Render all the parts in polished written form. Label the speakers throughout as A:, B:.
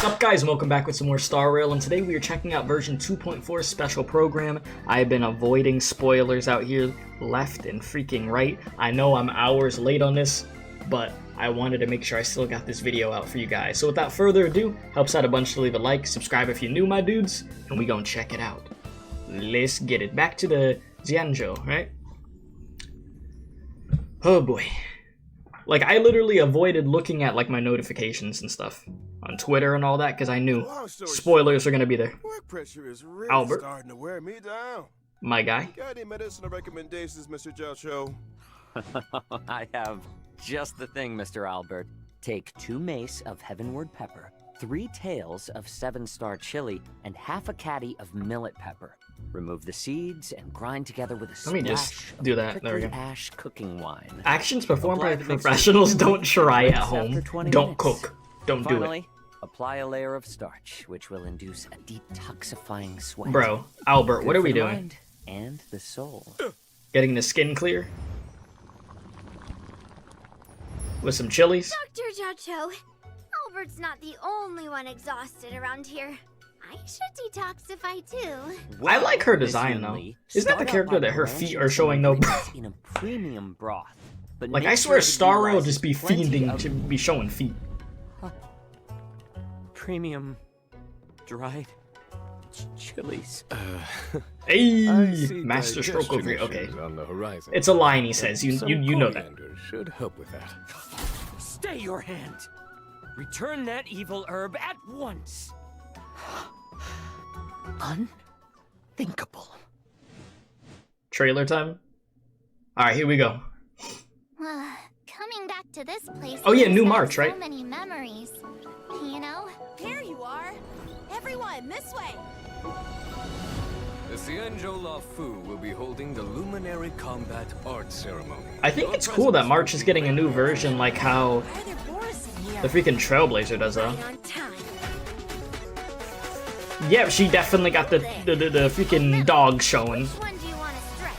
A: Sup guys, and welcome back with some more Star Rail, and today we are checking out version 2.4 special program. I have been avoiding spoilers out here left and freaking right. I know I'm hours late on this, but I wanted to make sure I still got this video out for you guys. So without further ado, helps out a bunch to leave a like, subscribe if you're new, my dudes, and we gonna check it out. Let's get it. Back to the Jiaoqiu, right? Oh boy. Like, I literally avoided looking at, like, my notifications and stuff on Twitter and all that, because I knew spoilers are going to be there.
B: Work pressure is really
A: Albert.
B: starting to wear me down.
A: My guy.
B: Got any medicinal recommendations, Mr. Jiaoqiu?
C: I have just the thing, Mr. Albert. Take 2 mace of heavenward pepper, 3 tails of 7-star chili, and half a caddy of millet pepper. Remove the seeds and grind together with a splash.
A: Let me just do that. There we go.
C: Ash cooking wine.
A: Actions performed by professionals. Don't try at home. Don't cook. Don't do it.
C: Apply a layer of starch, which will induce a detoxifying sweat.
A: Bro, Albert, what are we doing?
C: And the soul.
A: Getting the skin clear? With some chilies?
D: Dr. Jiaoqiu, Albert's not the only one exhausted around here. I should detoxify too.
A: I like her design though. Isn't that the character that her feet are showing no
C: in a premium broth? But
A: like, I swear Star Rail just be fiending to be showing feet.
C: Premium dried chilies.
A: Hey, Master Stroke over here. Okay.
B: On the horizon.
A: It's a line he says. You know that.
B: Should help with that.
C: Stay your hand. Return that evil herb at once. Unthinkable.
A: Trailer time? Alright, here we go.
D: Coming back to this place.
A: Oh yeah, New March, right?
D: So many memories. You know?
E: Here you are. Everyone, this way.
F: The Xianzhou La Fu will be holding the Luminary Combat Art Ceremony.
A: I think it's cool that March is getting a new version like how the freaking Trailblazer does though.
E: Right on time.
A: Yeah, she definitely got the freaking dog showing.
D: Which one do you want to strike?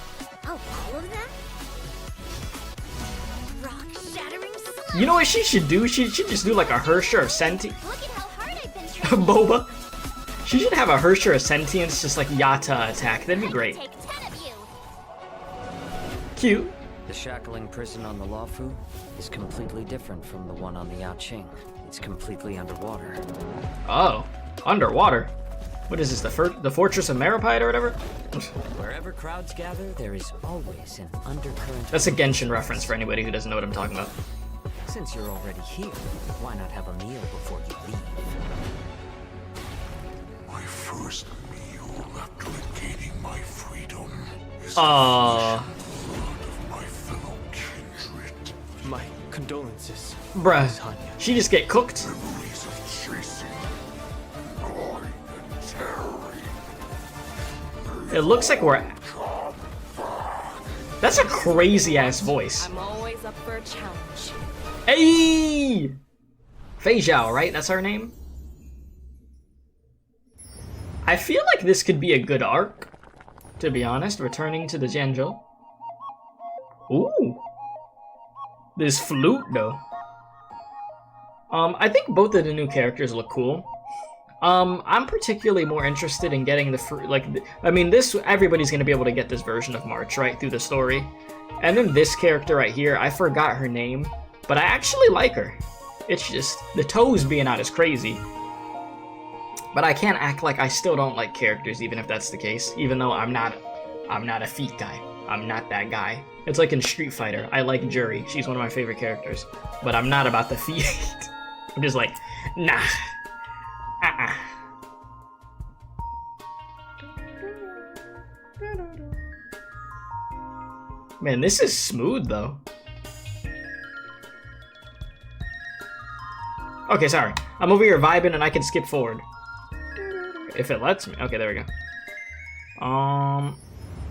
D: Oh, all of them? Rock-shattering slap.
A: You know what she should do? She should just do like a Hersher of Senti.
D: Look at how hard I've been training.
A: Boba. She should have a Hersher of Sentience just like Yata attack. That'd be great.
D: Take 10 of you.
A: Cute.
C: The Shackling prison on the Luofu is completely different from the one on the Yaoqing. It's completely underwater.
A: Oh, underwater. What is this, the Fortress of Maripide or whatever?
C: Wherever crowds gather, there is always an undercurrent.
A: That's a Genshin reference for anybody who doesn't know what I'm talking about.
C: Since you're already here, why not have a meal before you leave?
G: My first meal after regaining my freedom is
A: Aww.
G: the blood of my fellow kindred.
F: My condolences.
A: Bruh, she just get cooked?
G: Memories of chasing, blind and tearing.
A: It looks like we're... That's a crazy ass voice.
E: I'm always up for a challenge.
A: Hey! Fei Zhao, right? That's her name? I feel like this could be a good arc, to be honest, returning to the Jiaoqiu. Ooh. This flute, though. I think both of the new characters look cool. I'm particularly more interested in getting the this, everybody's gonna be able to get this version of March, right, through the story. And then this character right here, I forgot her name, but I actually like her. It's just, the toes being out is crazy. But I can't act like I still don't like characters, even if that's the case. Even though I'm not a feet guy. I'm not that guy. It's like in Street Fighter. I like Juri. She's one of my favorite characters. But I'm not about the feet. I'm just like, nah. Man, this is smooth though. Okay, sorry. I'm over here vibing and I can skip forward. If it lets me. Okay, there we go.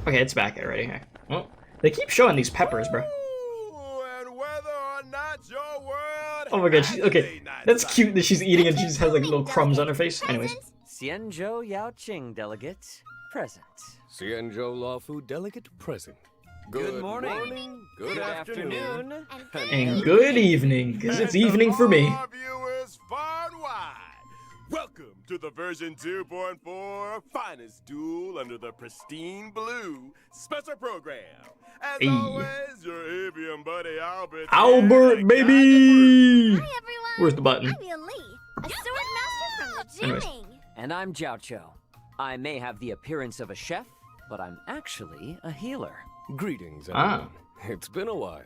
A: Okay, it's back already. Okay. Well, they keep showing these peppers, bro.
B: And whether or not your word
A: Oh my god, okay. That's cute that she's eating and she just has like little crumbs on her face. Anyways.
C: Xianzhou Yaoqing delegate present.
F: Xianzhou La Fu delegate present.
C: Good morning.
F: Good afternoon.
A: And good evening, because it's evening for me.
B: Our viewers far and wide. to the version 2.4 finest duel under the Pristine Blue special program. As
A: Hey.
B: always, your avian buddy Albert.
A: Albert,
B: here,
A: baby!
D: Hi everyone!
A: Where's the button?
D: I'm Yunli, a sword master from the
A: Anyways.
D: Jiaoqiu.
C: And I'm Jiaoqiu. I may have the appearance of a chef, but I'm actually a healer.
F: Greetings,
A: Ah.
F: everyone. It's been a while.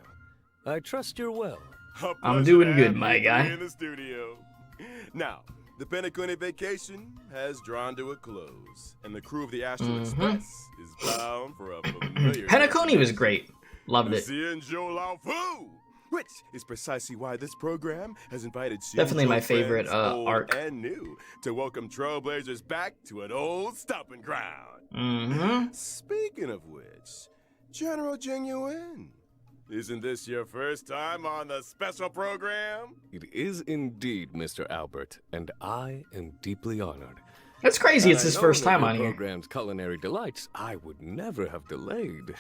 F: I trust you're well.
B: A
A: I'm
B: pleasure
A: doing
B: to
A: good,
B: have
A: my
B: you three
A: guy.
B: In the studio. Now, the Penacony vacation has drawn to a close, and the crew of the Astral Express is bound for a familiar.
A: Penacony was great. Loved it.
B: Xianzhou Fu, which is precisely why this program has invited
A: Definitely my
B: Xianzhou
A: favorite
B: friends, old
A: arc.
B: and new, to welcome Trailblazers back to an old stomping ground.
A: Mm-hmm.
B: Speaking of which, General Genuine, isn't this your first time on the special program?
F: It is indeed, Mr. Albert, and I am deeply honored.
A: That's crazy. It's
F: Had I
A: his
F: known
A: first
F: of
A: time
F: your
A: on here.
F: program's culinary delights, I would never have delayed.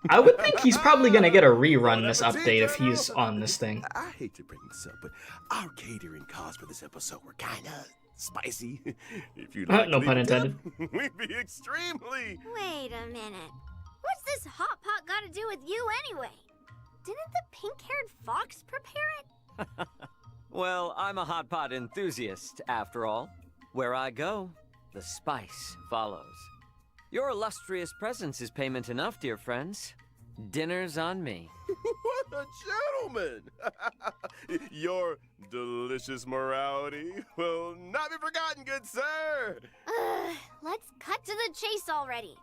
A: I would think he's probably gonna get a rerun this
B: Bon appetit,
A: update if
B: General.
A: he's on this thing.
B: I hate to bring this up, but our catering costs for this episode were kinda spicy. If you'd like
A: No
B: to
A: pun
B: leave a tip,
A: intended.
B: we'd be extremely.
D: Wait a minute. What's this hot pot got to do with you anyway? Didn't the pink-haired fox prepare it?
C: Well, I'm a hot pot enthusiast, after all. Where I go, the spice follows. Your illustrious presence is payment enough, dear friends. Dinner's on me.
B: What a gentleman! Your delicious morality will not be forgotten, good sir.
D: Let's cut to the chase already.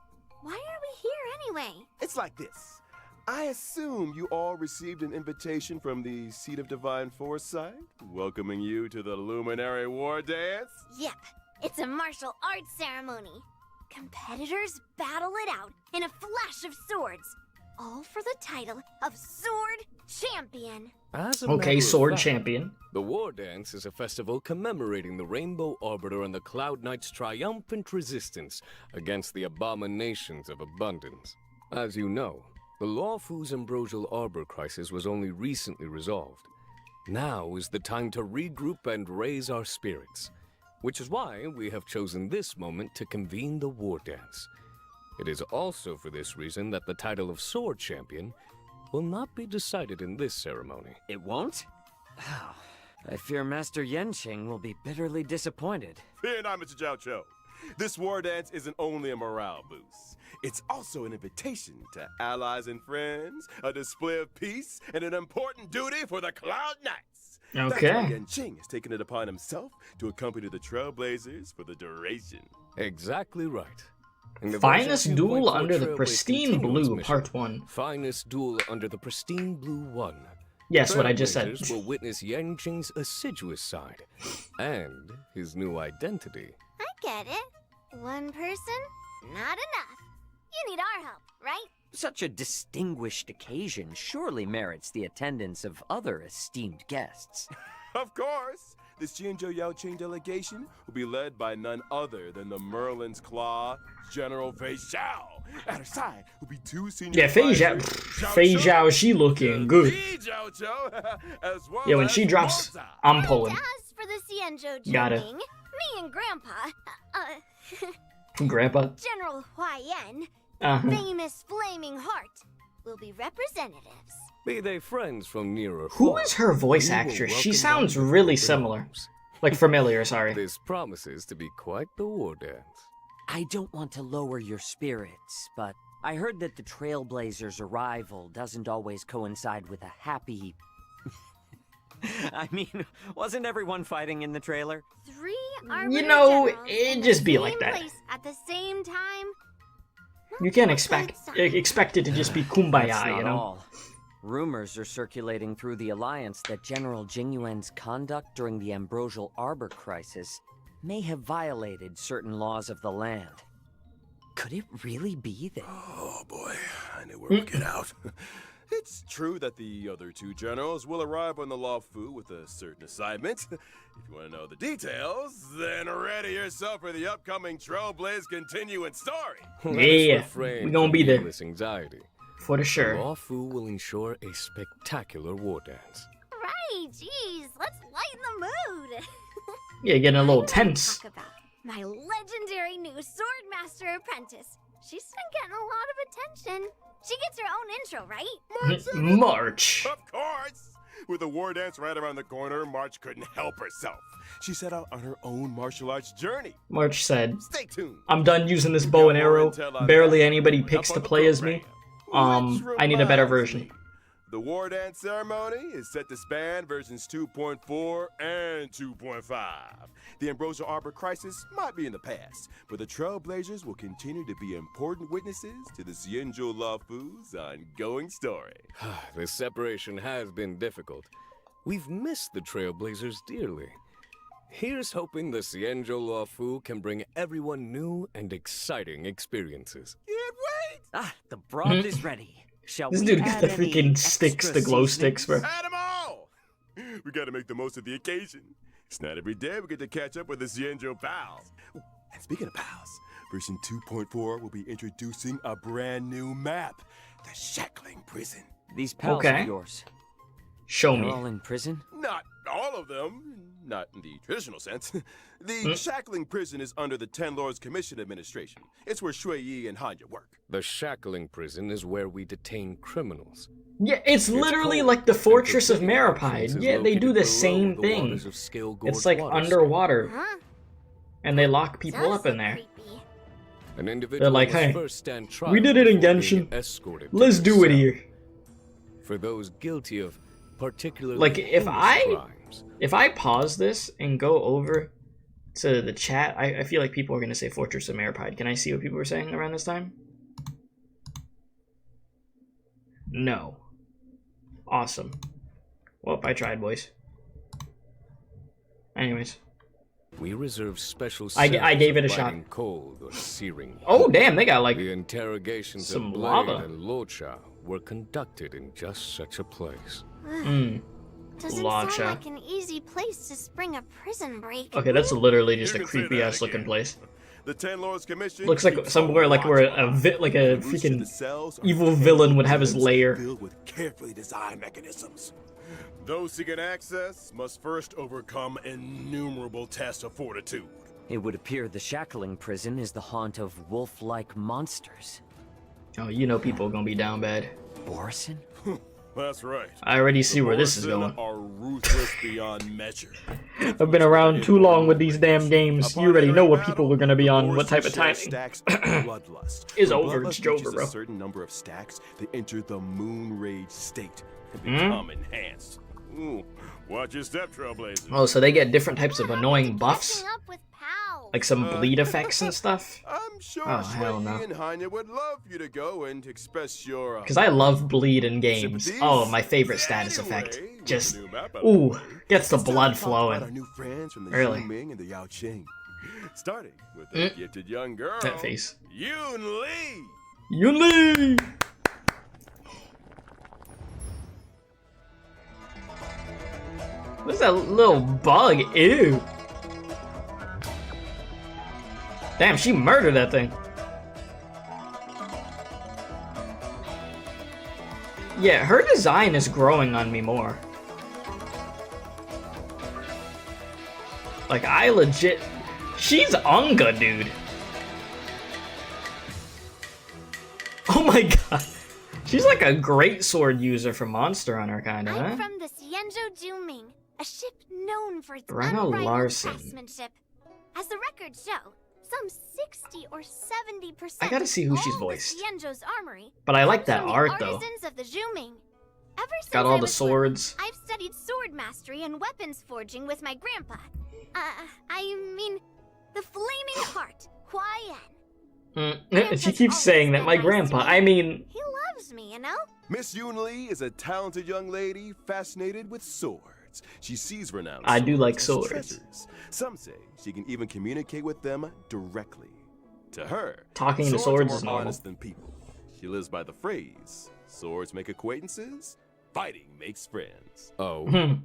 D: Why are we here anyway?
B: It's like this. I assume you all received an invitation from the Seat of Divine Foresight, welcoming you to the Luminary War Dance.
D: Yep, it's a martial arts ceremony. Competitors battle it out in a flash of swords, all for the title of Sword Champion.
F: As a
A: Okay,
F: matter of
A: sword
F: fact,
A: champion.
F: The War Dance is a festival commemorating the Rainbow Arbiter and the Cloud Knight's triumphant resistance against the abominations of abundance. As you know, the Lawfu's ambrosial arbor crisis was only recently resolved. Now is the time to regroup and raise our spirits, which is why we have chosen this moment to convene the War Dance. It is also for this reason that the title of Sword Champion will not be decided in this ceremony.
C: It won't? I fear Master Yenqing will be bitterly disappointed.
B: Fear not, Mr. Jiaoqiu. This war dance isn't only a morale boost. It's also an invitation to allies and friends, a display of peace, and an important duty for the Cloud Knights. That's why
A: Okay.
B: Yenqing has taken it upon himself to accompany the Trailblazers for the duration.
F: Exactly right. In the
A: Finest
F: version
A: duel
F: 2.4
A: under the
F: Trailblaze
A: Pristine
F: Continuance
A: Blue,
F: mission,
A: Part 1.
F: Finest duel under the Pristine Blue 1.
A: Yes, what I just said.
F: Trailblazers will witness Yenqing's assiduous side and his new identity.
D: I get it. One person, not enough. You need our help, right?
C: Such a distinguished occasion surely merits the attendance of other esteemed guests.
B: Of course, this Jianzhou Yaoqing delegation will be led by none other than the Merlin's Claw, General Fei Zhao. At her side will be two senior
A: Yeah, Fei Zhao,
B: advisors,
A: Fei Zhao, she looking good.
B: Jiaoqiu, as well
A: Yeah, when
B: as
A: she drops,
B: Moza.
A: I'm
D: And
A: pulling.
D: as for the Xianzhou
A: Got it.
D: Jiaoqing, me and Grandpa,
A: Grandpa.
D: General Huaiyan,
A: Uh-huh.
D: famous Flaming Heart, will be representatives.
F: Be they friends from near or
A: Who
F: far,
A: is her voice
F: we will
A: actress? She
F: welcome
A: sounds
F: them with
A: really
F: open
A: similar.
F: arms.
A: Like familiar, sorry.
F: This promises to be quite the war dance.
C: I don't want to lower your spirits, but I heard that the Trailblazers' arrival doesn't always coincide with a happy... I mean, wasn't everyone fighting in the trailer?
D: 3
A: You
D: Arbiter
A: know,
D: generals
A: it'd
D: in the
A: just be
D: same
A: like that.
D: place at the same time?
A: You can't
D: Not a
A: expect
D: good sign.
A: expect it to just be
C: That's
A: kumbaya,
C: not
A: you know?
C: all. Rumors are circulating through the Alliance that General Jingyuan's conduct during the Ambrosial Arbor crisis may have violated certain laws of the land. Could it really be that...
B: Oh boy, I knew where we'd get out. It's true that the other two generals will arrive on the Lawfu with a certain assignment. If you want to know the details, then ready yourself for the upcoming Trailblaze continuing story.
F: Let us
A: Yeah,
F: refrain
A: we gonna
F: from
A: be there.
F: needless anxiety.
A: For the sure.
F: Lawfu will ensure a spectacular war dance.
D: Right, jeez, let's lighten the mood.
A: Yeah, getting a little
D: I wanna
A: tense.
D: Talk about my legendary new Swordmaster apprentice. She's been getting a lot of attention. She gets her own intro, right?
A: March.
B: Of course! With the war dance right around the corner, March couldn't help herself. She set out on her own martial arts journey.
A: March said,
B: Stay tuned.
A: I'm done using this bow and arrow. Barely anybody picks to play as me. I need a better version.
B: The war dance ceremony is set to span versions 2.4 and 2.5. The Ambrosia Arbor crisis might be in the past, but the Trailblazers will continue to be important witnesses to the Xianzhou Luofu's ongoing story.
F: The separation has been difficult. We've missed the Trailblazers dearly. Here's hoping the Xianzhou Luofu can bring everyone new and exciting experiences.
B: Can't wait!
C: Ah, the broth is ready. Shall
A: This
C: we
A: dude got
C: add
A: the
C: any
A: freaking sticks,
C: extra
A: the glow
C: seasonings?
A: sticks, bro.
B: Add 'em all! We gotta make the most of the occasion. It's not every day we get to catch up with the Xianzhou pals. Ooh, and speaking of pals, version 2.4 will be introducing a brand new map, the Shackling Prison.
C: These pals
A: Okay.
C: of yours,
A: Show
C: they're
A: me.
C: all in prison?
B: Not all of them, not in the traditional sense. The Shackling Prison is under the Ten Lords Commission Administration. It's where Shui Yi and Hanya work.
F: The Shackling Prison is where we detain criminals.
A: Yeah, it's literally
F: cold,
A: like the
F: and
A: Fortress of
F: Pristine
A: Maripide.
F: is
A: Yeah, they do
F: located
A: the
F: below
A: same
F: the
A: thing.
F: waters of Scale Gorge
A: It's like
F: Water
A: underwater,
D: Huh?
A: and they lock people
D: Does
A: up in
D: look
A: there.
D: creepy.
F: An individual
A: like,
F: must
A: "Hey,
F: first stand trial
A: we did it in
F: before being
A: Genshin.
F: escorted to
A: Let's
F: their
A: do it
F: cell.
A: here.
F: For those guilty of particularly
A: Like, if
F: heinous
A: I-
F: crimes,
A: If I pause this and go over to the chat, I feel like people are going to say Fortress of Maripide. Can I see what people were saying around this time? No. Awesome. Well, I tried, boys. Anyways.
F: we reserve special
A: I
F: cells
A: gave it
F: of
A: a shot.
F: biting cold or searing
A: Oh,
F: heat.
A: damn, they got like...
F: The interrogations
A: some
F: of Blade
A: lava.
F: and Locha were conducted in just such a place.
D: Doesn't
A: Lacha.
D: sound like an easy place to spring a prison break.
A: Okay, that's literally just
B: You
A: a
B: can say
A: creepy
B: that
A: ass looking
B: again.
A: place.
B: The Ten Lords Commission
A: Looks like
B: keeps
A: somewhere like where a
B: watch.
A: like a
B: The routes to
A: freaking
B: the cells are
A: evil villain would have his
B: rooms
A: lair.
B: filled with carefully designed mechanisms. Those seeking access must first overcome innumerable tests of fortitude.
C: It would appear the Shackling Prison is the haunt of wolf-like monsters.
A: Oh, you know people are gonna be down bad.
C: Borison?
B: That's right.
A: I already see where this is
B: The
A: going.
B: Borson are ruthless beyond measure.
A: I've been around too long with these damn games. You already know what people are gonna be on, what type of
B: timing.
A: timing.
B: Stacks of bloodlust.
A: It's
B: When
A: over,
B: bloodlust
A: it's over,
B: reaches
A: bro.
B: a certain number of stacks, they enter the moon rage state and become enhanced. Ooh, watch your step, Trailblazer.
A: Oh, so they get different types of annoying buffs?
D: Catching up with pals.
A: Like some bleed effects and stuff?
B: I'm sure
A: Oh, hell
B: Shui
A: no.
B: Yi and Hanya would love you to go and express your
A: Because I love bleed in games.
B: sympathies.
A: Oh, my favorite status effect.
B: Anyway, with
A: Just,
B: the new map out of the
A: ooh,
B: way,
A: gets the
B: it's time
A: blood
B: to talk about our
A: flowing.
B: new friends from the
A: Really?
B: Ming and the Yao Qing. Starting with the gifted young girl,
A: That face.
B: Yunli.
A: Yunli! What's that little bug? Ew. Damn, she murdered that thing. Yeah, her design is growing on me more. Like, I legit... She's Anga, dude. Oh my god. She's like a great sword user for Monster Hunter, kinda,
D: I'm
A: huh?
D: from the Xianzhou Juming, a ship known for its
A: Brenna
D: unrivaled
A: Larson.
D: craftsmanship. As the records show, some 60 or 70%
A: I gotta see who
D: of
A: she's
D: all
A: voiced.
D: the Xianzhou's armory
A: But I like
D: comes
A: that
D: from the
A: art, though.
D: artisans of the Juming. Ever since
A: Got
D: I
A: all the
D: was little,
A: swords.
D: I've studied sword mastery and weapons forging with my grandpa. I mean, the Flaming Heart, Huayan.
A: Mm. She keeps saying that, my grandpa. I mean,
D: He loves me, you know?
B: Miss Yunli is a talented young lady fascinated with swords. She sees renowned
A: I do like
B: as
A: swords.
B: treasures. Some say she can even communicate with them directly. To her,
A: Talking to
B: are
A: swords
B: more
A: is normal.
B: honest than people. She lives by the phrase, swords make acquaintances, fighting makes friends.
F: Oh.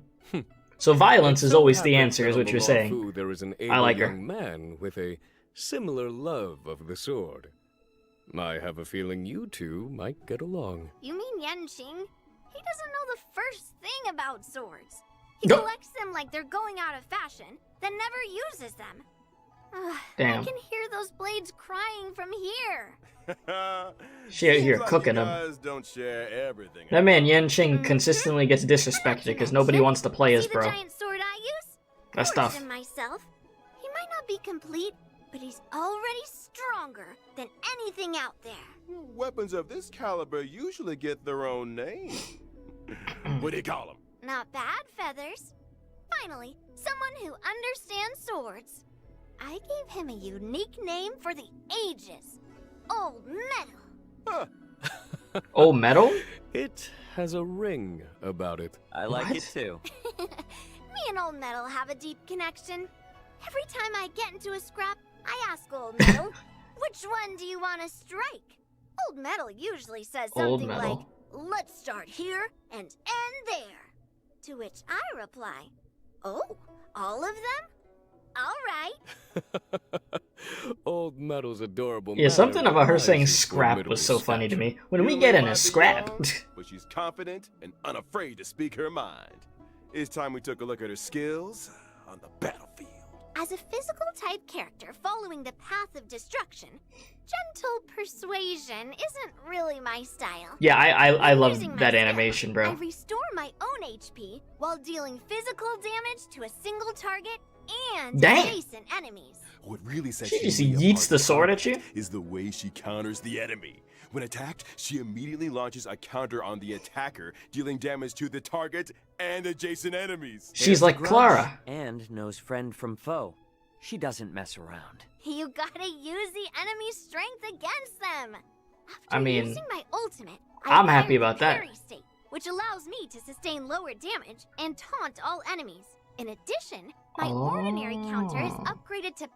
A: so violence is
F: So
A: always the
F: happens
A: answer,
F: that
A: is
F: on
A: what
F: the
A: you're saying.
F: Luofu there is an
A: I
F: able
A: like her.
F: young man with a similar love of the sword. I have a feeling you two might get along.
D: You mean Yanqing? He doesn't know the first thing about swords. He
A: No.
D: collects them like they're going out of fashion, then never uses them.
A: Damn.
D: I can hear those blades crying from here.
A: She out here
B: Seems like
A: cooking
B: you
A: him.
B: guys don't share everything.
A: That man Yanqing consistently gets disrespected because nobody wants to play as
D: See
A: bro.
D: the giant sword I use?
A: That's
D: Forged
A: tough.
D: him myself. He might not be complete, but he's already stronger than anything out there.
B: Weapons of this caliber usually get their own name. What do you call them?
D: Not bad, Feathers. Finally, someone who understands swords. I gave him a unique name for the ages. Old Metal.
B: Huh.
A: Oh, metal?
F: It has a ring about it.
C: I like
A: What?
C: it too.
D: Me and Old Metal have a deep connection. Every time I get into a scrap, I ask Old Metal, which one do you want to strike? Old Metal usually says
A: Old
D: something
A: Metal.
D: like, let's start here and end there. To which I reply, oh, all of them? All right.
F: Old Metal's adorable.
A: Yeah, something
F: manner
A: about her saying
F: reminds you of
A: scrap
F: formidable
A: was so funny to
F: stature.
A: me. When we
B: Yunli
A: get in
B: might
A: a
B: be
A: scrap.
B: young, but she's confident and unafraid to speak her mind. It's time we took a look at her skills on the battlefield.
D: As a physical type character following the path of destruction, gentle persuasion isn't really my style.
A: Yeah, I love
D: Using my
A: that
D: skill,
A: animation,
D: I
A: bro.
D: restore my own HP while dealing physical damage to a single target and
A: Damn.
D: adjacent enemies.
B: What really sets
A: She just
B: Yunli
A: yeets
B: apart
A: the
B: in
A: sword at
B: combat
A: you?
B: is the way she counters the enemy. When attacked, she immediately launches a counter on the attacker, dealing damage to the target and adjacent enemies.
A: She's
C: There's a
A: like
C: grudge
A: Clara.
C: And knows friend from foe. She doesn't mess around.
D: You gotta use the enemy's strength against them. After
A: I mean,
D: using my ultimate,
A: I'm
D: I
A: happy
D: acquire
A: about
D: the
A: that.
D: parry state, which allows me to sustain lower damage and taunt all enemies. In addition, my ordinary counter is
A: Oh.
D: upgraded to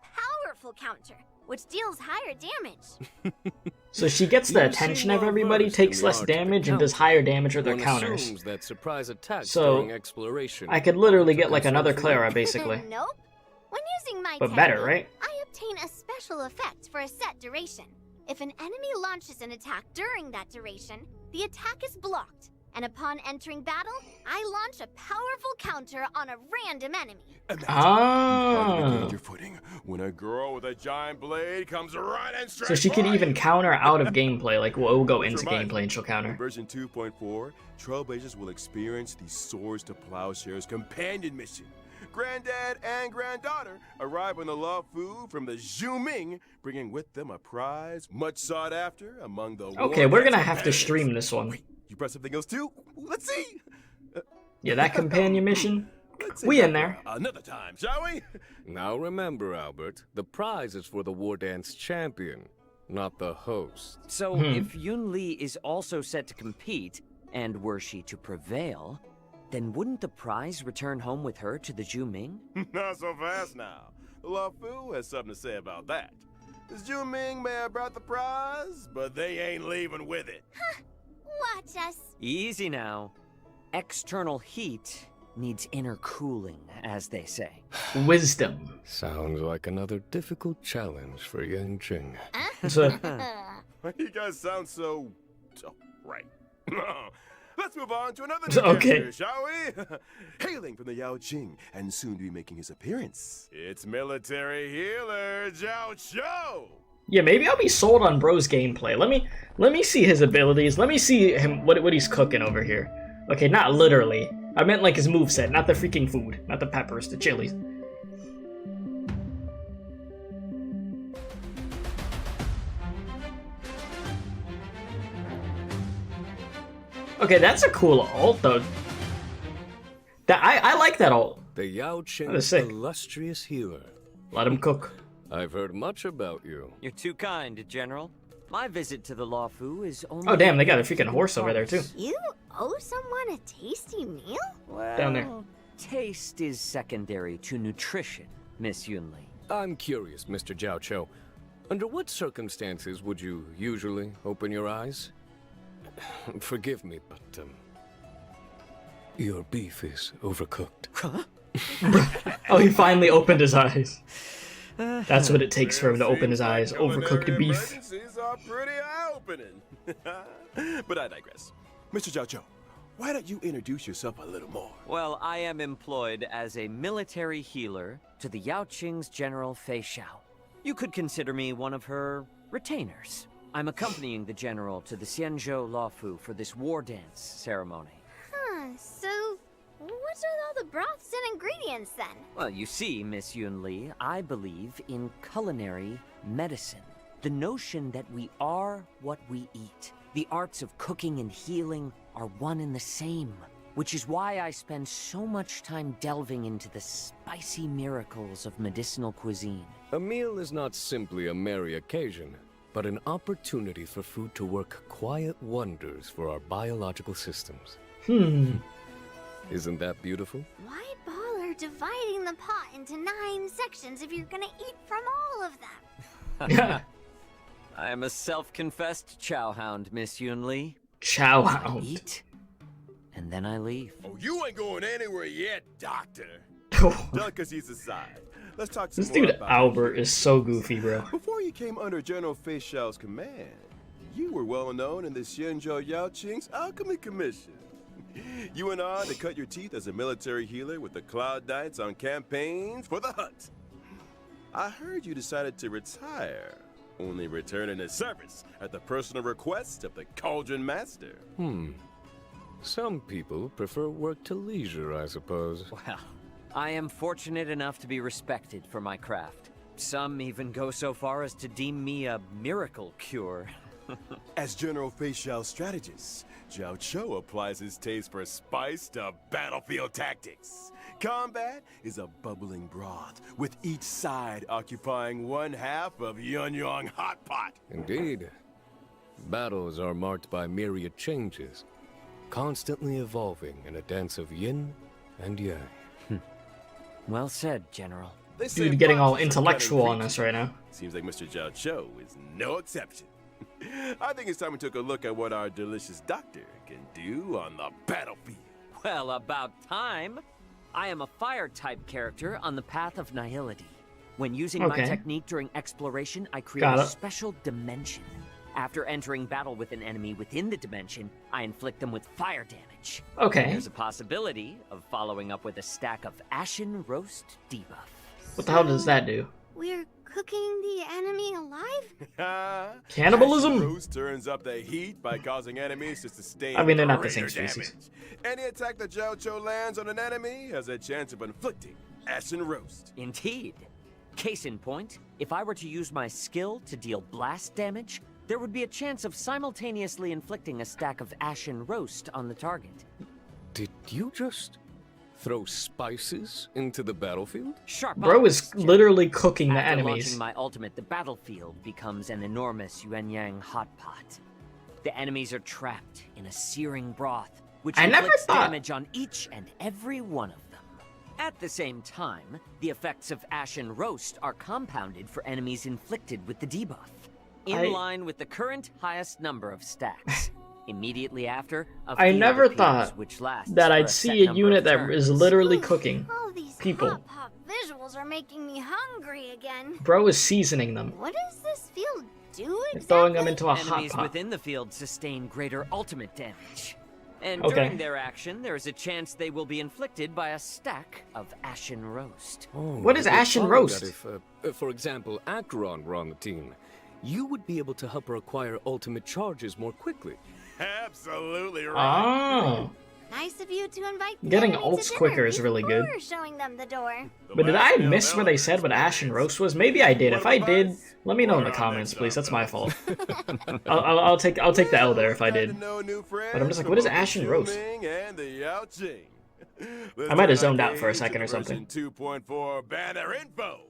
D: powerful counter, which deals higher damage.
A: So she gets the
F: You
A: attention
F: seem
A: of
F: well
A: everybody,
F: versed in
A: takes
F: the
A: less
F: art of the
A: damage, and does
F: counter.
A: higher damage with her
F: One
A: counters.
F: assumes that surprise attacks
A: So,
F: during exploration.
A: I could literally
F: are
A: get like
F: concern
A: another
F: for
A: Clara,
F: you.
A: basically.
D: Nope. When using my
A: But better,
D: technique,
A: right?
D: I obtain a special effect for a set duration. If an enemy launches an attack during that duration, the attack is blocked. And upon entering battle, I launch a powerful counter on a random enemy.
B: Imagine
A: Ah.
B: you regained your footing when a girl with a giant blade comes right and straight
A: So she could
B: for
A: even
B: you.
A: counter out of gameplay. Like, we'll go into
B: reminds
A: gameplay and she'll
B: In
A: counter.
B: version 2.4, Trailblazers will experience the Swords to Plowshares companion mission. Granddad and granddaughter arrive on the Luofu from the Zhuming, bringing with them a prize much sought after among the
A: Okay, we're gonna have to stream this one.
B: Wait, you brought something else too? Let's see.
A: Yeah, that companion mission.
B: Let's see
A: We
B: that
A: in there.
B: Another time, shall we?
F: Now remember, Albert, the prize is for the War Dance champion, not the host.
C: So if Yunli is also set to compete, and were she to prevail, then wouldn't the prize return home with her to the Zhu Ming?
B: Not so fast now. The Luofu has something to say about that. The Zhuming may have brought the prize, but they ain't leaving with it.
D: Watch us.
C: Easy now. External heat needs inner cooling, as they say.
A: Wisdom.
F: Sounds like another difficult challenge for Yang Jing.
A: So,
B: Why do you guys sound so right? Let's move on to another
A: Okay.
B: character, shall we? Hailing from the Yao Qing and soon to be making his appearance, it's military healer Jiaoqiu.
A: yeah, maybe I'll be sold on bro's gameplay. Let me see his abilities. Let me see him what he's cooking over here. Okay, not literally. I meant like his moveset, not the freaking food, not the peppers, the chilies. Okay, that's a cool ult though. That I like that ult.
F: The Yao
A: That
F: Qing
A: is sick.
F: illustrious healer.
A: Let him cook.
F: I've heard much about you.
C: You're too kind, General. My visit to the Luofu is only...
A: Oh damn, they got a freaking horse over there too.
D: You owe someone a tasty meal?
C: Well,
A: Down there.
C: taste is secondary to nutrition, Miss Yunli.
F: I'm curious, Mr. Jiaoqiu. Under what circumstances would you usually open your eyes? Forgive me, but, your beef is overcooked.
A: Oh, he finally opened his eyes. That's what it takes for him to open his eyes. Overcooked
B: Culinary
A: beef.
B: emergencies are pretty eye-opening. But I digress. Mr. Jiaoqiu, why don't you introduce yourself a little more?
C: Well, I am employed as a military healer to the Yaoqing's General Fei Xiao. You could consider me one of her retainers. I'm accompanying the general to the Xianzhou Luofu for this war dance ceremony.
D: Huh, so what's with all the broths and ingredients then?
C: Well, you see, Miss Yunli, I believe in culinary medicine. The notion that we are what we eat. The arts of cooking and healing are one and the same, which is why I spend so much time delving into the spicy miracles of medicinal cuisine.
F: A meal is not simply a merry occasion, but an opportunity for food to work quiet wonders for our biological systems. Isn't that beautiful?
D: Why bother dividing the pot into 9 sections if you're gonna eat from all of them?
C: I am a self-confessed chow hound, Miss Yunli.
A: Chow
C: I
A: hound.
C: eat, and then I leave.
B: Oh, you ain't going anywhere yet, Doctor. Delicacies aside, let's talk some
A: This
B: more
A: dude
B: about
A: Albert is so goofy, bro.
B: Before you came under General Fei Xiao's command, you were well known in the Xianzhou Yaoqing's Alchemy Commission. You went on to cut your teeth as a military healer with the Cloud Knights on campaigns for the hunt. I heard you decided to retire, only returning to service at the personal request of the Cauldron Master.
F: Some people prefer work to leisure, I suppose.
C: Well, I am fortunate enough to be respected for my craft. Some even go so far as to deem me a miracle cure.
B: As General Fei Xiao's strategist, Jiaoqiu applies his taste for spice to battlefield tactics. Combat is a bubbling broth, with each side occupying one half of Yunyang Hot Pot.
F: Indeed. Battles are marked by myriad changes, constantly evolving in a dance of yin and yang.
C: Well said, General.
B: They say
A: Dude getting all
B: boxes are
A: intellectual
B: cutting
A: on us right now.
B: creatures. Seems like Mr. Jiaoqiu is no exception. I think it's time we took a look at what our delicious doctor can do on the battlefield.
C: Well, about time. I am a fire-type character on the path of nihility. When using my
A: Okay.
C: technique during exploration, I create
A: Got
C: a
A: it.
C: special dimension. After entering battle with an enemy within the dimension, I inflict them with fire damage.
A: Okay.
C: There's a possibility of following up with a stack of Ashen Roast debuff.
A: What the hell does that do?
D: We're cooking the enemy alive?
A: Cannibalism?
B: Ashen Roast turns up the heat by causing enemies to sustain
A: I mean, they're not the
B: greater
A: same species.
B: damage. Any attack that Jiaoqiu lands on an enemy has a chance of inflicting Ashen Roast.
C: Indeed. Case in point, if I were to use my skill to deal blast damage, there would be a chance of simultaneously inflicting a stack of Ashen Roast on the target.
F: Did you just throw spices into the battlefield?
C: Sharp
A: Bro
C: eyes,
A: is
C: General.
A: literally cooking the
C: After
A: enemies.
C: launching my ultimate, the battlefield becomes an enormous yuanyang hot pot. The enemies are trapped in a searing broth, which
A: I never
C: inflicts
A: thought-
C: damage on each and every one of them. At the same time, the effects of Ashen Roast are compounded for enemies inflicted with the debuff, in line with the current highest number of stacks. Immediately after, a
A: I
C: field
A: never
C: appears,
A: thought
C: which lasts
A: that
C: for
A: I'd
C: a set
A: see a
C: number
A: unit
C: of
A: that is
C: turns.
A: literally cooking.
D: All these
A: people.
D: hot pop visuals are making me hungry again.
A: Bro is seasoning them.
D: What does this field do
A: They're
D: exactly?
A: throwing them into a hot
C: Enemies
A: pot.
C: within the field sustain greater ultimate damage. And
A: Okay.
C: during their action, there is a chance they will be inflicted by a stack of Ashen Roast.
F: Oh,
A: What is
F: it would
A: Ashen
F: follow
A: Roast?
F: that if, for example, Acheron were on the team, you would be able to help her acquire ultimate charges more quickly.
B: Absolutely right.
A: Oh.
D: Nice of you to invite the
A: Getting
D: enemy to
A: ults
D: dinner
A: quicker is really good.
D: before showing them the door.
B: The
A: But did
B: last
A: I
B: meal
A: miss where they said what Ashen Roast was? Maybe I did. If I did, let me know in the comments, please. That's my fault. I'll take the L there if I did.
B: But
A: I'm just like, what is Ashen Roast? I might have zoned out for a second or something.
B: Version 2.4 banner info.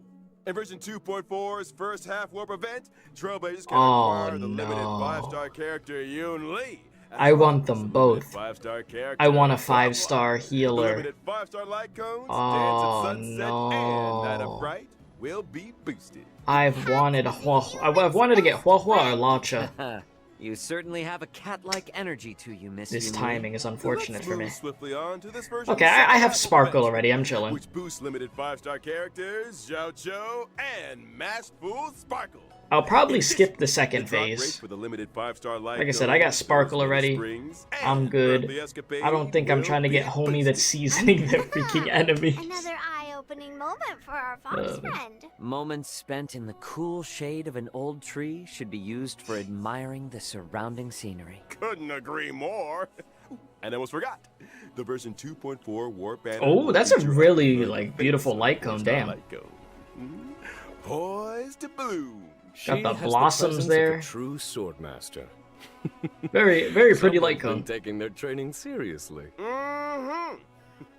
B: In version 2.4's first half warp event, Trailblazers can
A: Oh,
B: acquire the limited
A: no.
B: 5-star character Yunli.
A: I want them both.
B: 5-star character
A: I want a
B: Floplock.
A: 5-star
B: The
A: healer.
B: limited 5-star light cones,
A: Oh,
B: Dance at Sunset,
A: no.
B: and Night of Bright will be boosted.
A: I've wanted I've wanted to get Hua Hua or Lacha.
C: You certainly have a cat-like energy to you, Miss
A: This
C: Yunli.
A: timing is unfortunate
B: Let's
A: for me.
B: move swiftly on to this version
A: Okay,
B: of
A: I have
B: Half
A: Sparkle
B: Event,
A: already. I'm chilling.
B: which boosts limited 5-star characters, Jiaoqiu, and Masked Fool Sparkle.
A: I'll probably skip the second phase. Like I said, I got Sparkle already. I'm good. I don't think I'm trying to get homie that's seasoning the freaking enemies.
D: Another eye-opening moment for our fox friend.
C: Moments spent in the cool shade of an old tree should be used for admiring the surrounding scenery.
B: Couldn't agree more. And I almost forgot. The version 2.4 warp banner.
A: Oh, that's a really like beautiful light cone. Damn.
B: Poised to bloom.
A: Got the blossoms there.
F: True sword master.
A: Very, very pretty light
F: Someone's
A: cone.
F: been taking their training seriously.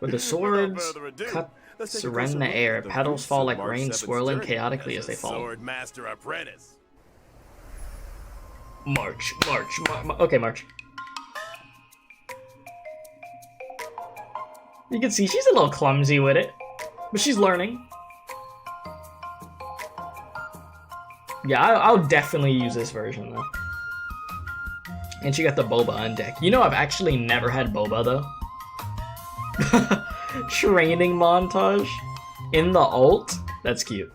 A: With the swords cut, surrender the air. Petals fall like rain, swirling chaotically as they fall.
B: Sword master apprentice.
A: March. Okay, March. You can see she's a little clumsy with it, but she's learning. Yeah, I'll definitely use this version though. And she got the boba on deck. You know, I've actually never had boba though. Training montage in the ult. That's cute.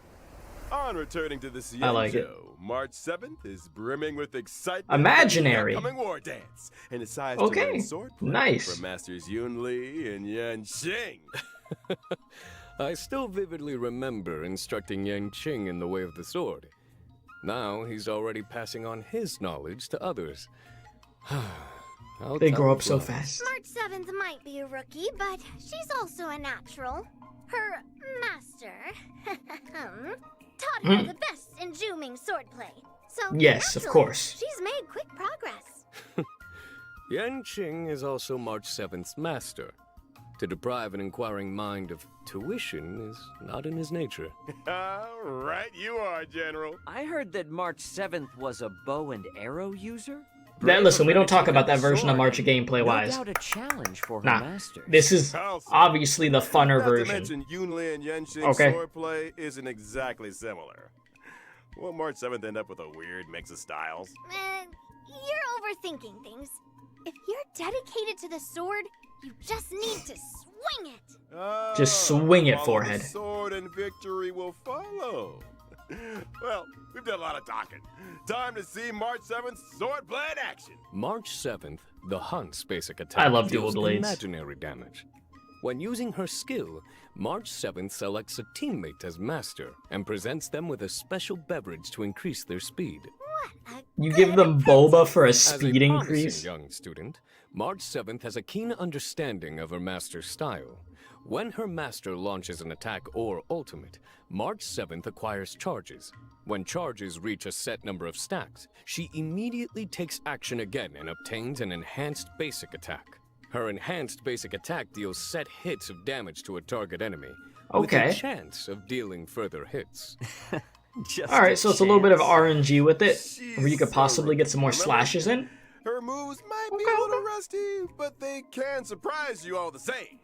B: On returning to the Xianzhou,
A: I like it.
B: March 7th is brimming with excitement.
A: Imaginary.
B: Coming war dance, and it's size
A: Okay,
B: to learn sword play
A: nice.
B: from masters Yunli and Yanqing.
F: I still vividly remember instructing Yang Qing in the way of the sword. Now he's already passing on his knowledge to others.
A: They grow up so fast.
D: March 7th might be a rookie, but she's also a natural. Her master taught her the best in Juming swordplay. So
A: Yes, of
D: naturally,
A: course.
D: she's made quick progress.
F: Yan Qing is also March 7th's master. To deprive an inquiring mind of tuition is not in his nature.
B: Right you are, General.
C: I heard that March 7th was a bow and arrow user.
A: Listen, we don't talk about that version of March gameplay-wise.
C: No doubt a challenge for her
A: Nah,
C: master.
A: this is obviously the funner
B: Not to
A: version.
B: mention Yunli and Yanqing's
A: Okay.
B: swordplay isn't exactly similar. Will March 7th end up with a weird mix of styles?
D: You're overthinking things. If you're dedicated to the sword, you just need to swing it.
A: Just swing it,
B: Follow
A: forehead.
B: The sword and victory will follow. Well, we've done a lot of talking. Time to see March 7th swordplay in action.
F: March 7th, the Hunt's basic attack
A: I love dual
F: deals
A: blades.
F: imaginary damage. When using her skill, March 7th selects a teammate as master and presents them with a special beverage to increase their speed.
D: What a
A: You give them boba for a
F: As
A: speed
F: a
A: increase?
F: promising young student, March 7th has a keen understanding of her master's style. When her master launches an attack or ultimate, March 7th acquires charges. When charges reach a set number of stacks, she immediately takes action again and obtains an enhanced basic attack. Her enhanced basic attack deals set hits of damage to a target enemy, with
A: Okay.
F: a chance of dealing further hits.
A: Alright, so it's a little bit of
C: chance.
A: RNG with it, where you could
B: She's
A: possibly get some more
B: remember?
A: slashes in.
B: Her moves might be
A: Okay,
B: a little rusty, but they can surprise you all the same.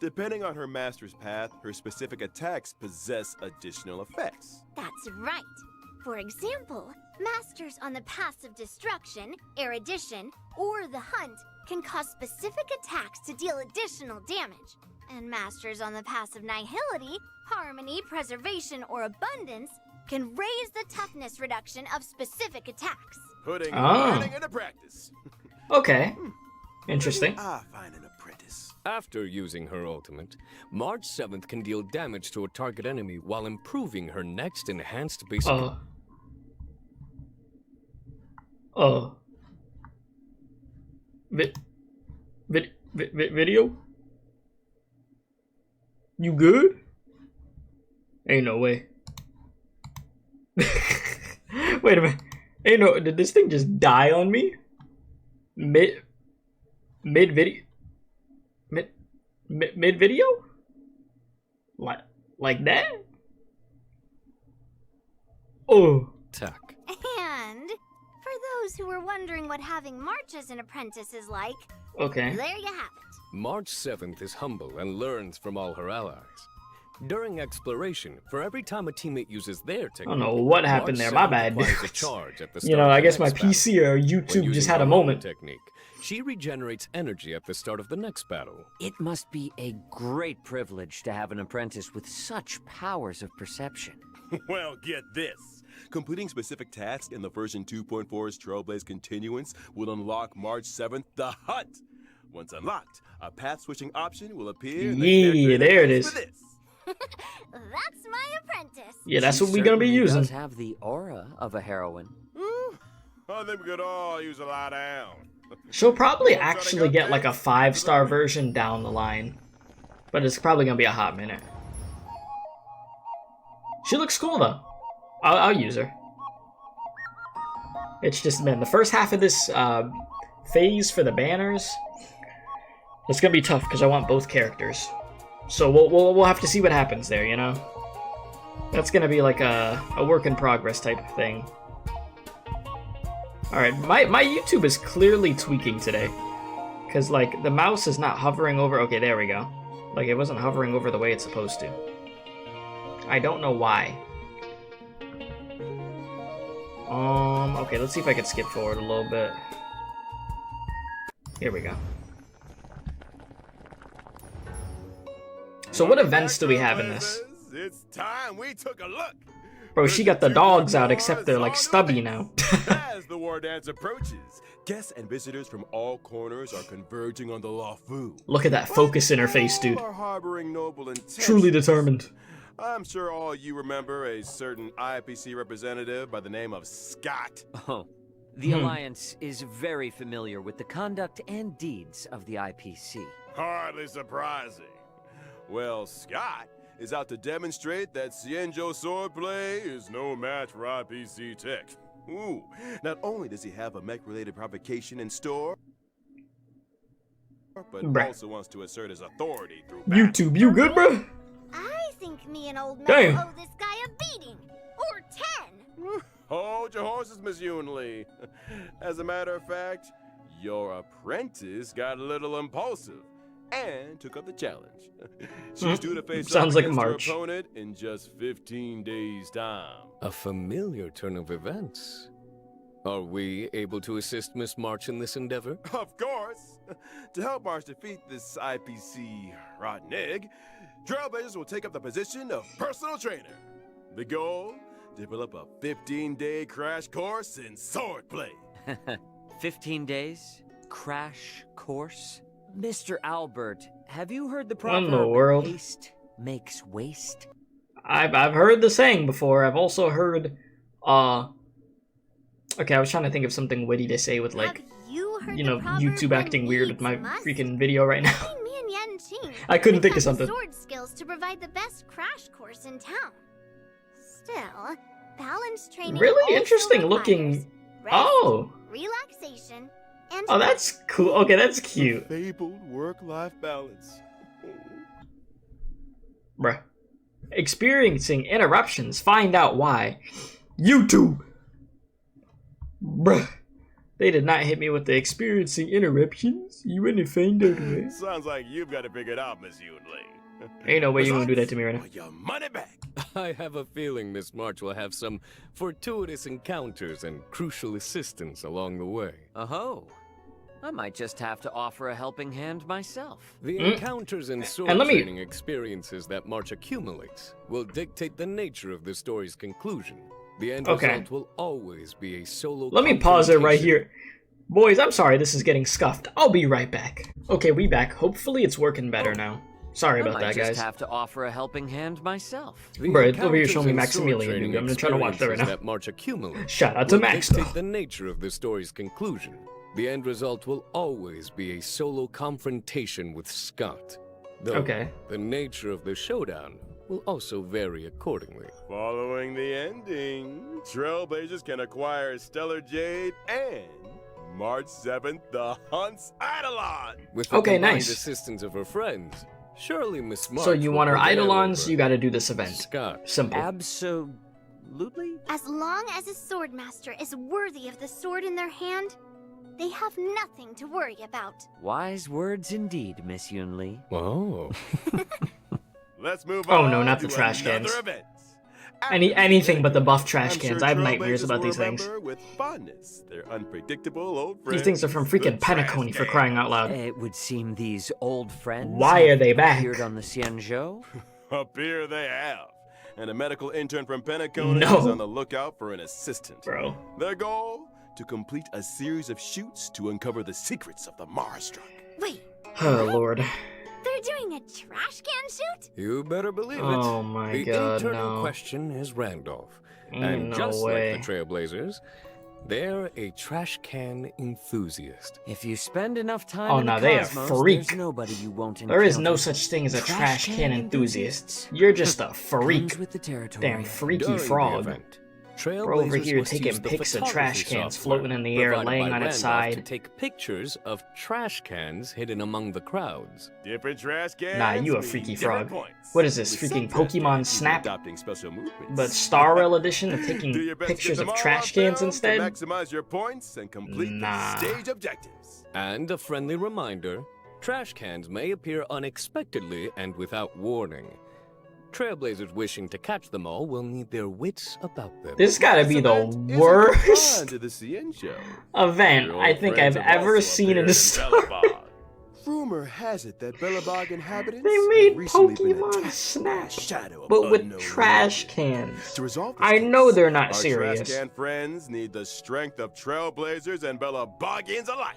B: Depending on her master's path, her specific attacks possess additional effects.
D: That's right. For example, masters on the paths of destruction, erudition, or the hunt can cause specific attacks to deal additional damage. And masters on the paths of nihility, harmony, preservation, or abundance can raise the toughness reduction of specific attacks.
B: Putting
A: Oh.
B: learning into practice.
A: Okay. Interesting.
B: Find an apprentice.
F: After using her ultimate, March 7th can deal damage to a target enemy while improving her next enhanced basic.
A: Video? You good? Ain't no way. Wait a minute. Ain't no. Did this thing just die on me? Mid video? Mid video? Like that? Oh.
F: Attack.
D: And for those who were wondering what having March as an apprentice is like,
A: Okay.
D: there you have it.
F: March 7th is humble and learns from all her allies. During exploration, for every time a teammate uses their technique,
A: I don't know what happened there. My bad.
F: applies a charge at the
A: You
F: start
A: know,
F: of
A: I
F: the
A: guess my
F: next battle.
A: PC or
F: When
A: YouTube just
F: using
A: had a
F: her own
A: moment.
F: technique, she regenerates energy at the start of the next battle.
C: It must be a great privilege to have an apprentice with such powers of perception.
B: Well, get this. Completing specific tasks in the version 2.4's Trailblaze Continuance will unlock March 7th the Hunt. Once unlocked, a path-switching option will appear in the
A: Yeah,
B: character
A: there it
B: interface
A: is.
B: for this.
D: That's my apprentice.
A: Yeah, that's
C: She
A: what we're gonna be
C: certainly
A: using.
C: does have the aura of a heroine.
B: Whew. I think we could all use a lie down.
A: She'll probably actually get like a 5-star version down the line. But it's probably gonna be a hot minute. She looks cool though. I'll use her. It's just, man, the first half of this phase for the banners, it's gonna be tough because I want both characters. So we'll have to see what happens there, you know? That's gonna be like a work in progress type of thing. Alright, my YouTube is clearly tweaking today. Because, like, the mouse is not hovering over... Okay, there we go. Like, it wasn't hovering over the way it's supposed to. I don't know why. Okay, let's see if I can skip forward a little bit. Here we go. So what events do we have in this?
B: It's time we took a look.
A: Bro, she got the dogs out, except they're, like, stubby now.
B: As the war dance approaches, guests and visitors from all corners are converging on the Luofu.
A: Look at that focus in her face, dude.
B: Are harboring noble intentions.
A: Truly determined.
B: I'm sure all you remember a certain IPC representative by the name of Scott.
C: Oh, the Alliance is very familiar with the conduct and deeds of the IPC.
B: Hardly surprising. Well, Scott is out to demonstrate that Xianzhou swordplay is no match for IPC tech. Ooh, not only does he have a mech-related provocation in store, but
A: Bruh.
B: also wants to assert his authority through battle.
A: YouTube, you good, bro?
D: I think me and old
A: Damn.
D: Mel owe this guy a beating. Or 10.
B: Hold your horses, Miss Yunli. As a matter of fact, your apprentice got a little impulsive and took up the challenge. She's due to face
A: Sounds
B: up
A: like
B: against her
A: March.
B: opponent in just 15 days' time.
F: A familiar turn of events. Are we able to assist Miss March in this endeavor?
B: Of course! To help March defeat this IPC rotten egg, Trailblazers will take up the position of personal trainer. The goal? Develop a 15-day crash course in swordplay.
C: 15 days? Crash course? Mr. Albert, have you heard the
A: What in
C: proverb,
A: the world?
C: haste makes waste?
A: I've heard the saying before. I've also heard, okay, I was trying to think of something witty to say with, like,
D: Have you heard
A: you
D: the
A: know,
D: proverb,
A: YouTube
D: "When
A: acting weird with my
D: needs must"?
A: freaking video right now.
D: Between me and Yan Qing,
A: I couldn't
D: we
A: think of
D: have
A: something.
D: the sword skills to provide the best crash course in town. Still, balanced training
A: Really
D: also
A: interesting
D: requires
A: looking.
D: rest,
A: Oh,
D: relaxation, and
A: oh, that's cool. Okay, that's cute,
B: Fabled work-life balance.
A: bruh. Experiencing interruptions. Find out why. YouTube, bruh. They did not hit me with the experiencing interruptions. You wouldn't find out why.
B: Sounds like you've got it figured out, Miss Yunli.
A: Ain't no way you gonna do that to me right now.
B: Want your money back.
F: I have a feeling Miss March will have some fortuitous encounters and crucial assistance along the way.
C: Oh, I might just have to offer a helping hand myself.
F: The encounters and sword
A: And let me-
F: training experiences that March accumulates will dictate the nature of the story's conclusion. The end
A: Okay.
F: result will always be a solo.
A: Let me pause it right
F: confrontation.
A: here. Boys, I'm sorry this is getting scuffed. I'll be right back. Okay, we back. Hopefully it's working better now. Sorry
C: I
A: about
C: might
A: that,
C: just
A: guys.
C: have to offer a helping hand myself.
F: The
A: Bruh, it's over here
F: encounters
A: showing me
F: and
A: Maximilian,
F: sword
A: dude.
F: training
A: I'm trying to watch that right
F: experiences
A: now.
F: That March accumulates
A: Shout out to
F: will
A: Max,
F: dictate
A: though.
F: the nature of the story's conclusion. The end result will always be a solo confrontation with Scott. Though
A: Okay.
F: the nature of the showdown will also vary accordingly.
B: Following the ending, Trailblazers can acquire Stellar Jade and March 7th, the Hunt's Eidolon.
F: With the
A: Okay,
F: combined
A: nice.
F: assistance of her friends, surely Miss March
A: So you
F: will
A: want her
F: prevail
A: Eidolons,
F: over
A: you gotta do this event.
F: Scott.
A: Simple.
C: Absolutely?
D: as long as a swordmaster is worthy of the sword in their hand, they have nothing to worry about.
C: Wise words indeed, Miss Yunli.
F: Oh.
B: Let's move
A: Oh,
B: on
A: no, not the
B: to
A: trash
B: another
A: cans.
B: event.
A: Anything but the buff trash
B: I'm
A: cans.
B: sure
A: I have nightmares
B: Trailblazers
A: about
B: will
A: these things.
B: remember with fondness their unpredictable old
A: These
B: friends,
A: things are from
B: the
A: freaking
B: trash
A: Penacony, for
B: cans.
A: crying out loud.
C: It would seem these old friends
A: Why are they back?
C: appeared on the Xianzhou.
B: Up here they have. and a medical intern from Penacona
A: No.
B: is on the lookout for an assistant.
A: Bro.
B: Their goal? To complete a series of shoots to uncover the secrets of the Mars truck.
D: Wait,
A: Oh, Lord.
D: they're doing a trash can shoot?
F: You better believe it.
A: Oh my
F: the
A: god,
F: internal
A: no.
F: question is Randolph.
A: Mm,
F: And
A: no
F: just
A: way.
F: like the Trailblazers, they're a trash can enthusiast.
C: If you spend enough time
A: Oh,
C: in
A: no,
C: the
A: they are
C: cosmos,
A: freak.
C: there's nobody you won't
A: There is no
C: encounter.
A: such thing as a
C: Trash
A: trash
C: can
A: can enthusiast.
C: enthusiasts.
A: You're just a freak.
C: Comes with the territory.
A: Damn freaky
F: During
A: frog.
F: the event,
A: We're over
F: Trailblazers
A: here
F: must
A: taking
F: use the
A: pics of
F: photography
A: trash cans
F: software
A: floating in the air,
F: provided
A: laying
F: by
A: on its
F: Randolph to
A: side.
F: take pictures of trash cans hidden among the crowds.
B: Different trash cans.
A: Nah, you a
B: mean
A: freaky
B: different
A: frog.
B: points.
A: What is this,
B: With
A: freaking
B: some trash
A: Pokemon
B: cans, you'll be
A: Snap?
B: adopting special movements.
A: But Star Rail edition of
B: Do
A: taking
B: your best to get
A: pictures
B: them
A: of
B: all
A: trash
B: on
A: cans
B: film
A: instead?
B: To maximize your points and complete
A: Nah.
B: the stage objectives.
F: And a friendly reminder, trash cans may appear unexpectedly and without warning. Trailblazers wishing to catch them all will need their wits about them.
A: This gotta be the
B: Event is
A: worst
B: fun to the CN show.
A: event
B: Your
A: I
B: old
A: think
B: friends
A: I've
B: have
A: ever
B: also
A: seen in
B: appeared
A: a Star
B: Bellabog. Rumor has it that Bellabog inhabitants
A: They made
B: have recently been
A: Pokemon
B: attacked by a
A: Snap,
B: shadow of
A: but with
B: unknown
A: trash
B: origin.
A: cans.
B: To resolve this
A: I
B: case,
A: know they're not
B: our
A: serious.
B: trash can friends need the strength of Trailblazers and Bellabogians alike.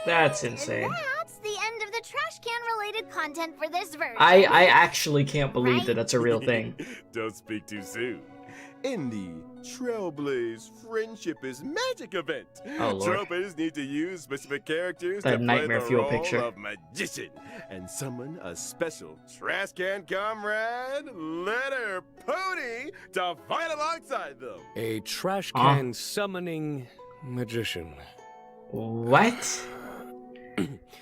A: That's insane.
D: That's the end of the trash can related content for this version.
A: I actually can't believe that that's a real thing.
B: Don't speak too soon. In the Trailblaze Friendship is Magic event,
A: Oh, Lord.
B: Trailblazers need to use specific characters
A: That
B: to
A: nightmare
B: play the
A: fuel
B: role
A: picture.
B: of magician and summon a special trash can comrade, Letter Pony, to fight alongside them.
F: A trash
A: Huh?
F: can summoning magician.
A: What?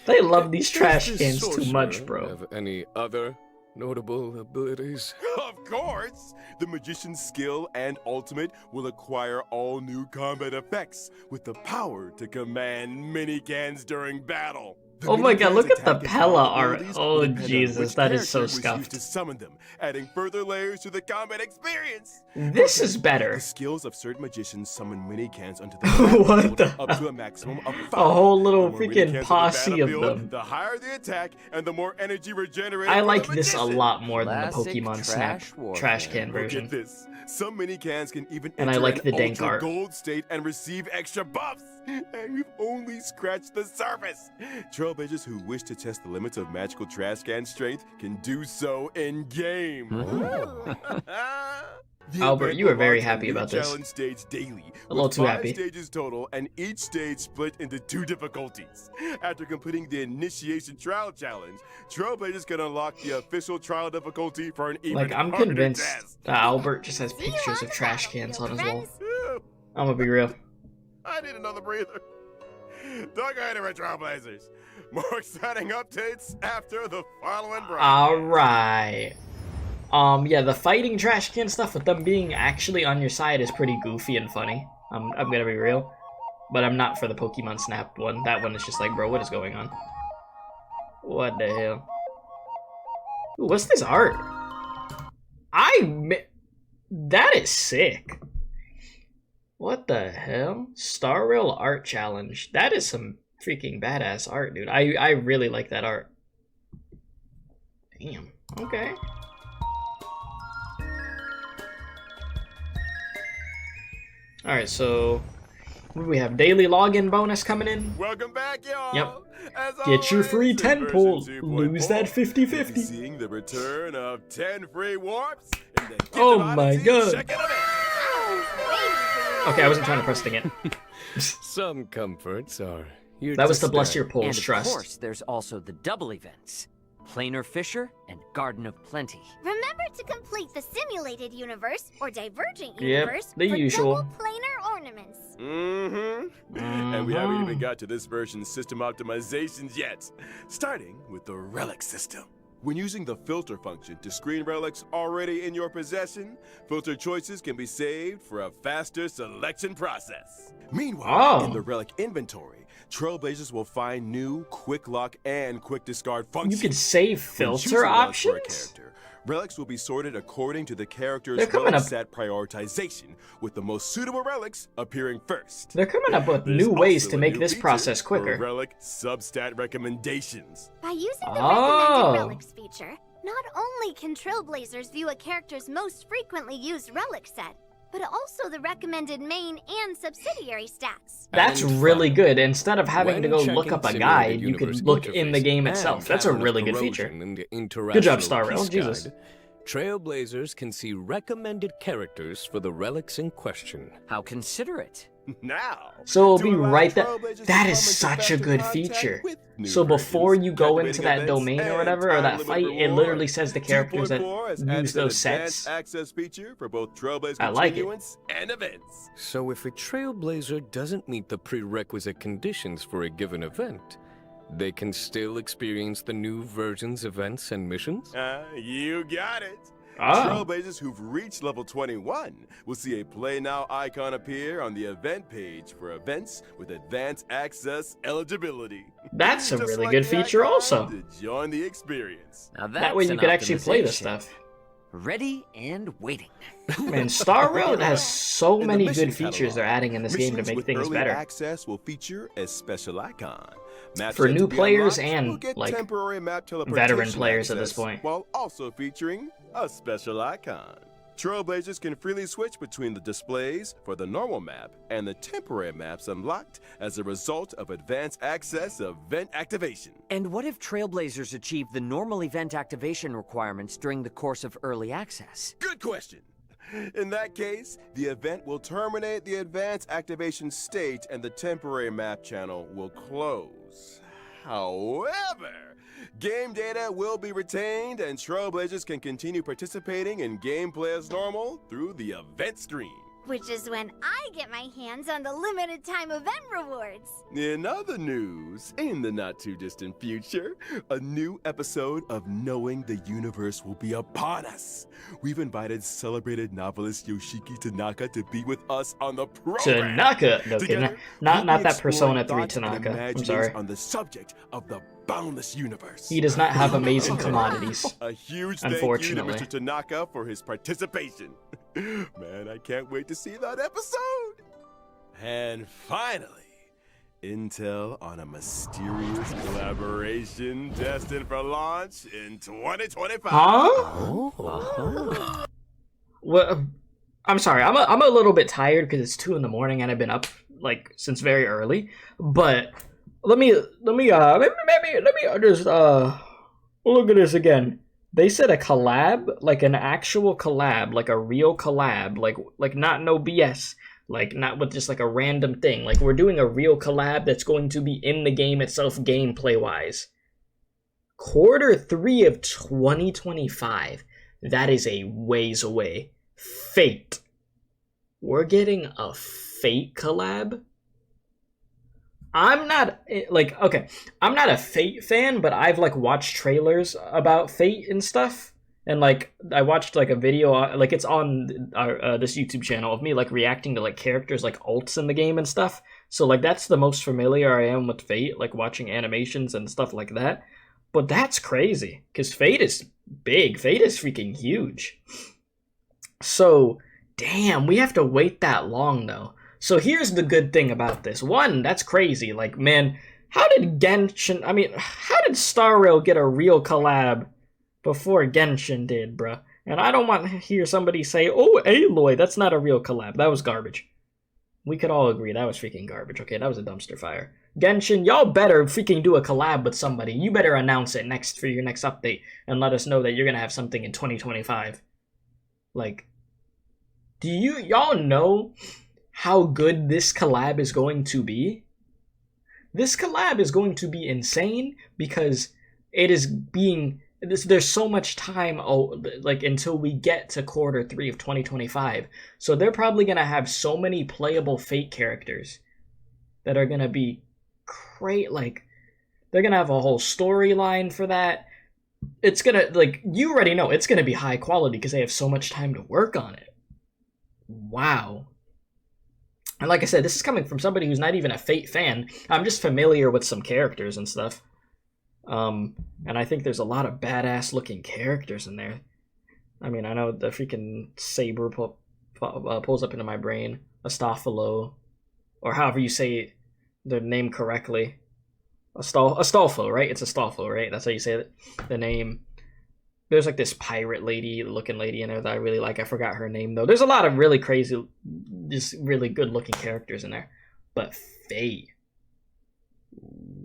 A: They love these trash
F: Does
A: cans
F: this
A: too much,
F: sorcerer
A: bro.
F: Have any other notable abilities?
B: Of course! The magician's skill and ultimate will acquire all new combat effects with the power to command mini cans during battle. The
A: Oh my god,
B: mini-cans
A: look at the
B: attack and
A: Pella
B: combat
A: art.
B: abilities
A: Oh
B: will depend on
A: Jesus,
B: which
A: that is so
B: character was used
A: scuffed.
B: to summon them, adding further layers to the combat experience.
A: This is better.
B: The skills of certain magicians summon mini cans onto the
A: What
B: battlefield
A: the
B: up to a maximum of 5.
A: A whole little
B: The more mini
A: freaking
B: cans on the
A: posse of
B: battlefield,
A: them.
B: The higher the attack and the more energy regenerated.
A: I
B: for
A: like
B: the
A: this a
B: magician.
A: lot more than the
C: Classic
A: Pokemon Snap
C: trash warfare.
A: trash can
B: Look
A: version.
B: at this. Some mini cans can even
A: And I
B: enter
A: like
B: an
A: the dank
B: ultra
A: art.
B: gold state and receive extra buffs. And we've only scratched the surface. Trailblazers who wish to test the limits of magical trash can strength can do so in game. The
A: Albert,
B: event
A: you are
B: will
A: very
B: launch
A: happy
B: new
A: about this.
B: challenge stage daily.
A: A little
B: with
A: too
B: 5
A: happy.
B: stages total, and each stage split into 2 difficulties. After completing the initiation trial challenge, Trailblazers can unlock the official trial difficulty for an even
A: Like, I'm
B: harder
A: convinced
B: test.
A: that Albert just has
D: See you
A: pictures
D: on
A: of
D: the
A: trash cans on his wall.
D: friends.
B: Phew,
A: I'm gonna be real.
B: I need another breather. Don't go anywhere, Trailblazers. More exciting updates after the following break.
A: Alright. Yeah, the fighting trash can stuff with them being actually on your side is pretty goofy and funny. I'm gonna be real. But I'm not for the Pokemon Snap one. That one is just like, bro, what is going on? What the hell? Ooh, what's this art? That is sick. What the hell? Star Rail Art Challenge. That is some freaking badass art, dude. I really like that art. Damn. Okay. Alright, so we have daily login bonus coming in.
B: Welcome back, y'all.
A: Yep.
B: As
A: Get your
B: always,
A: free
B: in
A: 10
B: version
A: pull.
B: 2.4,
A: Lose that 50-50.
B: we'll be seeing the return of 10 free warps in the Gift
A: Oh
B: of
A: my
B: Odyssey
A: God.
B: second event.
A: Okay, I wasn't trying to press it again.
F: Some comforts are here
A: That was
F: to
A: to bless
F: stay.
A: your pulls,
C: And of
A: trust.
C: course, there's also the double events. Planar Fisher and Garden of Plenty.
D: Remember to complete the simulated universe or divergent
A: Yep,
D: universe
A: the
D: for
A: usual.
D: double planar ornaments.
B: Mm-hmm. And we haven't even got to this version's system optimizations yet. Starting with the relic system. When using the filter function to screen relics already in your possession, filter choices can be saved for a faster selection process. Meanwhile, in the relic inventory, Trailblazers will find new quick lock and quick discard
A: You
B: functions.
A: can save
B: When choosing
A: filter
B: relics for a
A: options?
B: character, relics will be sorted according to the character's
A: They're coming
B: relic
A: up-
B: set prioritization, with the most suitable relics appearing first.
A: They're coming up with
B: There's
A: new ways
B: also
A: to
B: a
A: make
B: new
A: this
B: feature
A: process
B: for
A: quicker.
B: relic substat recommendations.
D: By using the
A: Oh.
D: recommended relics feature, Not only can Trailblazers view a character's most frequently used relic set, but also the recommended main and subsidiary stats.
A: That's
F: And
A: really
F: finally,
A: good. Instead of having to
F: when
A: go look
F: checking
A: up a
F: Simulated
A: guide, you
F: Universe
A: can look in the
F: interface
A: game
F: and
A: itself. That's a
F: Cavern of
A: really good feature.
F: Corrosion in the
A: Good job,
F: International
A: Star Rail.
F: Peace
A: Jesus.
F: Guide, Trailblazers can see recommended characters for the relics in question.
C: How considerate.
B: Now,
A: So it'll
B: to
A: be
B: allow
A: right there.
B: Trailblazers to
A: That
B: come
A: is
B: into
A: such a
B: faster
A: good
B: contact
A: feature.
B: with new
A: So before
B: versions,
A: you go into
B: activating
A: that
B: events,
A: domain or
B: and
A: whatever, or that
B: time-limited
A: fight, it
B: rewards.
A: literally says the characters that
B: 2.4 has
A: use
B: added an
A: those
B: advanced
A: sets.
B: access feature for both Trailblazer
A: I like it.
B: continuance and events.
F: So if a Trailblazer doesn't meet the prerequisite conditions for a given event, they can still experience the new version's events and missions?
B: You got it.
A: Oh.
B: Trailblazers who've reached level 21 will see a Play Now icon appear on the event page for events with advanced access eligibility.
A: That's a
B: Just
A: really
B: like
A: good
B: the
A: feature
B: icon
A: also.
B: to join the experience.
C: Now
A: That way you
C: that's
A: could
C: an
A: actually play this
C: optimization.
A: stuff.
C: Ready and waiting.
A: Man, Star Rail has so
B: In the
A: many
B: mission
A: good features
B: catalog,
A: they're adding in this game to
B: missions
A: make
B: with
A: things
B: early
A: better.
B: access will feature a special icon. Maps
A: For
B: yet
A: new
B: to be
A: players
B: unlocked
A: and,
B: will get
A: like,
B: temporary map
A: veteran
B: teleportation
A: players at this
B: access,
A: point.
B: while also featuring a special icon. Trailblazers can freely switch between the displays for the normal map and the temporary maps unlocked as a result of advanced access event activation.
C: And what if Trailblazers achieve the normal event activation requirements during the course of early access?
B: Good question. In that case, the event will terminate the advanced activation state and the temporary map channel will close. However, game data will be retained and Trailblazers can continue participating in gameplay as normal through the event stream.
D: Which is when I get my hands on the limited time event rewards.
B: In other news, in the not too distant future, a new episode of Knowing the Universe will be upon us. We've invited celebrated novelist Yoshiki Tanaka to be with us on the program.
A: Tanaka? No,
B: Together,
A: not
B: we'll be
A: that Persona
B: exploring
A: 3
B: thoughts and
A: Tanaka. I'm
B: imaginings
A: sorry.
B: on the subject of the boundless universe.
A: He does not have amazing commodities.
B: A huge thank you to
A: Unfortunately.
B: Mr. Tanaka for his participation. Man, I can't wait to see that episode. And finally, intel on a mysterious collaboration destined for launch in 2025.
A: Huh? Well, I'm sorry. I'm a little bit tired because it's 2 in the morning and I've been up like since very early. But let me just look at this again. They said a collab, like an actual collab, like a real collab, like not no BS, like not with just like a random thing. Like we're doing a real collab that's going to be in the game itself, gameplay wise. Q3 of 2025. That is a ways away. Fate. We're getting a Fate collab. I'm not like, okay, I'm not a Fate fan, but I've like watched trailers about Fate and stuff, and like I watched like a video, like it's on this YouTube channel of me like reacting to like characters like alts in the game and stuff. So like that's the most familiar I am with Fate, like watching animations and stuff like that. But that's crazy because Fate is big. Fate is freaking huge. So damn, we have to wait that long though. So here's the good thing about this. One, that's crazy. Like, man, how did Star Rail get a real collab before Genshin did, bruh? And I don't want to hear somebody say, oh, Aloy, that's not a real collab. That was garbage. We could all agree that was freaking garbage. Okay, that was a dumpster fire. Genshin, y'all better freaking do a collab with somebody. You better announce it next for your next update and let us know that you're going to have something in 2025. Like, do y'all know how good this collab is going to be? This collab is going to be insane because it is being there's so much time like until we get to Q3 of 2025. So they're probably going to have so many playable Fate characters that are going to be great. Like they're going to have a whole storyline for that. It's going to, like, you already know it's going to be high quality because they have so much time to work on it. Wow. And like I said, this is coming from somebody who's not even a Fate fan. I'm just familiar with some characters and stuff. And I think there's a lot of badass looking characters in there. I mean, I know the freaking Saber pulls up into my brain. Astolfo, or however you say the name correctly. Astolfo, right? It's Astolfo, right? That's how you say it. The name. There's like this pirate looking lady in there that I really like. I forgot her name though. There's a lot of really crazy, just really good looking characters in there. But Faye,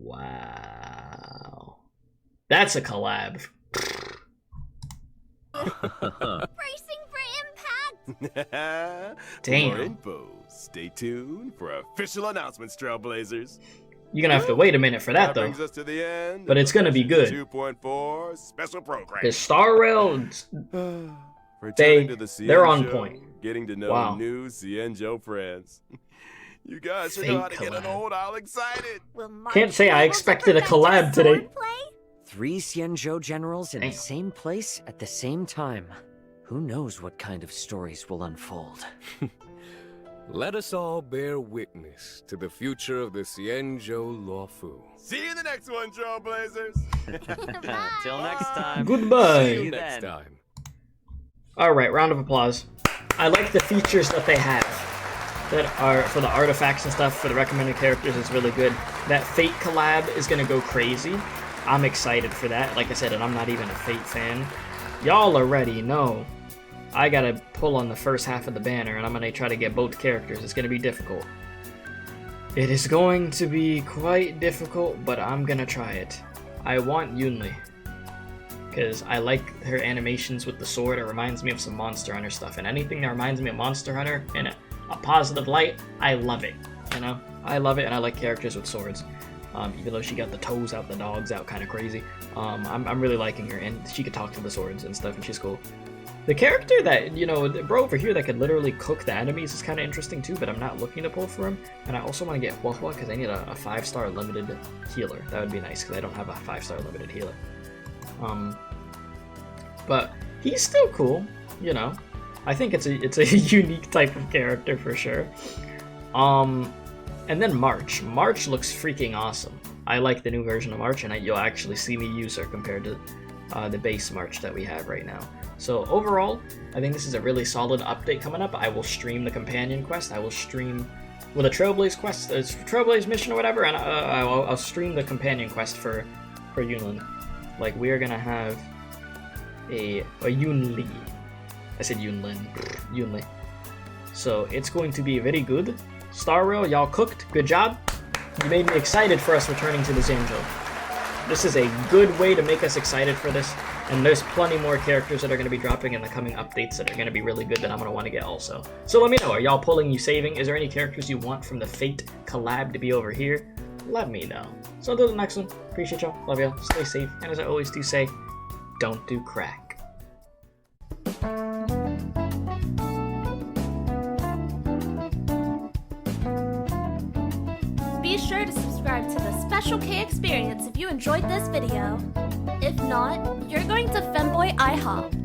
A: wow, that's a collab.
D: Bracing for impact!
A: Damn.
B: For more info, stay tuned for official announcements, Trailblazers.
A: You're gonna have to wait a minute for that though.
B: Brings us to the end.
A: But it's gonna be good.
B: 2.4 special program.
A: The Star Rail,
B: Returning to the
A: they're on
B: Cienjo,
A: point.
B: Getting to know
A: Wow.
B: new Cienjo friends. You guys should know
A: Fake
B: how to get an
A: collab.
B: old all excited.
D: Will March
A: Can't say
D: be
A: I
D: able to
A: expected a
D: perfect his
A: collab today.
D: swordplay?
C: 3 Xianzhou generals in
A: Damn.
C: the same place at the same time. Who knows what kind of stories will unfold?
F: Let us all bear witness to the future of the Xianzhou Luofu.
B: See you in the next one, Trailblazers.
C: Till next time.
A: Goodbye.
F: See you
C: then.
F: next time.
A: All right, round of applause. I like the features that they have that are for the artifacts and stuff, for the recommended characters. It's really good. That Fate collab is gonna go crazy. I'm excited for that. Like I said, and I'm not even a Fate fan. Y'all already know I gotta pull on the first half of the banner, and I'm gonna try to get both characters. It's gonna be difficult. It is going to be quite difficult, but I'm gonna try it. I want Yunli, because I like her animations with the sword. It reminds me of some Monster Hunter stuff, and anything that reminds me of Monster Hunter in a positive light, I love it. You know, I love it, and I like characters with swords. Even though she got the toes out, the dogs out, kind of crazy. I'm really liking her, and she could talk to the swords and stuff, and she's cool. The character that, you know, the bro over here that could literally cook the enemies is kind of interesting too, but I'm not looking to pull for him. And I also want to get Huahua because I need a 5-star limited healer. That would be nice because I don't have a 5-star limited healer. But he's still cool, you know. I think it's a unique type of character for sure. And then March. March looks freaking awesome. I like the new version of March, and you'll actually see me use her compared to the base March that we have right now. So overall, I think this is a really solid update coming up. I will stream the companion quest. I will stream with a Trailblaze quest, Trailblaze mission or whatever, and I'll stream the companion quest for Yunlin. Like, we are gonna have a Yunli. I said Yunlin. Yunli. So it's going to be very good. Star Rail, y'all cooked. Good job. You made me excited for us returning to the Xianzhou. This is a good way to make us excited for this, and there's plenty more characters that are going to be dropping in the coming updates that are going to be really good that I'm going to want to get also. So let me know, are y'all pulling, you saving? Is there any characters you want from the Fate collab to be over here? Let me know. So until the next one, appreciate y'all, love y'all, stay safe, and as I always do say, don't do crack.
E: Be sure to subscribe to the Special K Experience if you enjoyed this video. If not, you're going to Femboy IHOP.